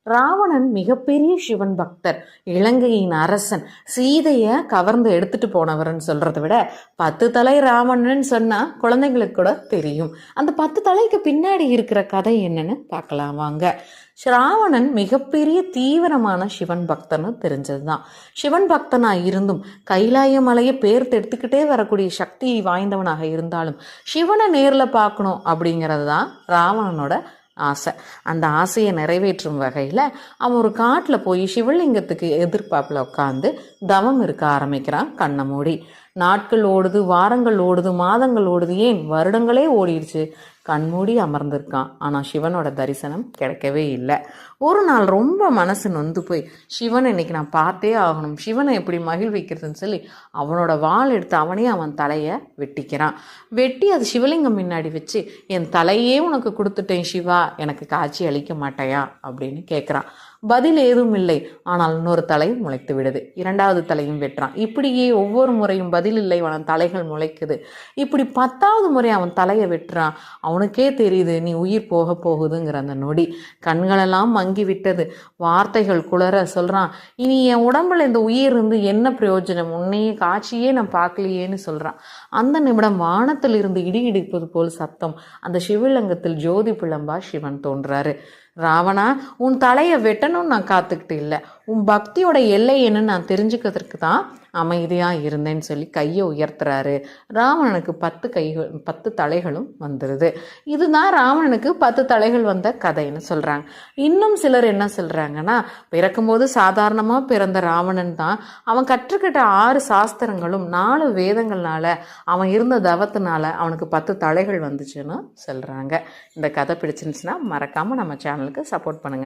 ராவணன் மிகப்பெரிய சிவன் பக்தர், இலங்கையின் அரசன், சீதைய கவர்ந்து எடுத்துட்டு போனவர்னு சொல்றதை விட 10 தலை ராவணன் சொன்னா குழந்தைங்களுக்கு கூட தெரியும். அந்த 10 தலைக்கு பின்னாடி இருக்கிற கதை என்னன்னு பார்க்கலாம் வாங்க. ராவணன் மிகப்பெரிய தீவிரமான சிவன் பக்தன்னு தெரிஞ்சதுதான். சிவன் பக்தனா இருந்தும் கைலாய மலையை பேர்த்து எடுத்துக்கிட்டே வரக்கூடிய சக்தி வாய்ந்தவனாக இருந்தாலும் சிவனை நேர்ல பார்க்கணும் அப்படிங்கிறது தான் ராவணனோட ஆசை. அந்த ஆசையை நிறைவேற்றும் வகையில் அவன் ஒரு காட்டில் போய் சிவலிங்கத்துக்கு எதிர்பார்ப்பில் உட்காந்து தவம் இருக்க ஆரம்பிக்கிறான் கண்ணை மூடி. நாட்கள் ஓடுது, வாரங்கள் ஓடுது, மாதங்கள் ஓடுது, ஏன் வருடங்களே ஓடிடுச்சு. கண்மூடி அமர்ந்திருக்கான். ஆனால் சிவனோட தரிசனம் கிடைக்கவே இல்லை. ஒரு நாள் ரொம்ப மனசு நொந்து போய் சிவனை இன்னைக்கு நான் பார்த்தே ஆகணும், சிவனை எப்படி மகிழ்விக்கிறதுன்னு சொல்லி அவனோட வாள் எடுத்து அவனே அவன் தலையை வெட்டிக்கிறான். வெட்டி அது சிவலிங்கம் முன்னாடி வச்சு, என் தலையே உனக்கு கொடுத்துட்டேன் சிவா, எனக்கு காட்சி அளிக்க மாட்டையா அப்படின்னு கேட்குறான். பதில் ஏதும் இல்லை. ஆனால் இன்னொரு தலை முளைத்து விடுது. 2வது தலையும் வெட்டுறான். இப்படியே ஒவ்வொரு முறையும் பதில் இல்லை, அவன் தலைகள் முளைக்குது. இப்படி 10வது முறை அவன் தலையை வெட்டுறான். அவனுக்கே தெரியுது நீ உயிர் போக போகுதுங்கிற அந்த நொடி. கண்களெல்லாம் மங்கி விட்டது. வார்த்தைகள் குளற சொல்றான், இனி என் உடம்புல இந்த உயிர் இருந்து என்ன பிரயோஜனம், உன்னையே காட்சியே நான் பார்க்கலையேன்னு சொல்றான். அந்த நிமிடம் வானத்தில் இருந்து இடி இடிப்பது போல் சத்தம். அந்த சிவலிங்கத்தில் ஜோதி பிளம்பா சிவன் தோன்றாரு. ராவணா, உன் தலையை வெட்டணும்னு நான் காத்துக்கிட்டு இல்லை, உன் பக்தியோட எல்லை என்னன்னு நான் தெரிஞ்சுக்கிறதுக்கு தான் அமைதியாக இருந்தேன்னு சொல்லி கையை உயர்த்துறாரு. ராவணனுக்கு 10 தலைகளும் வந்துடுது. இதுதான் ராவணனுக்கு 10 தலைகள் வந்த கதைன்னு சொல்கிறாங்க. இன்னும் சிலர் என்ன சொல்கிறாங்கன்னா, பிறக்கும்போது சாதாரணமாக பிறந்த ராவணன் தான், அவன் கற்றுக்கிட்ட 6 சாஸ்திரங்களும் 4 வேதங்கள்னால அவன் இருந்த தவத்தினால அவனுக்கு 10 தலைகள் வந்துச்சுன்னு சொல்கிறாங்க. இந்த கதை பிடிச்சிருந்துச்சுன்னா மறக்காமல் நம்ம சேனலுக்கு சப்போர்ட் பண்ணுங்கள்.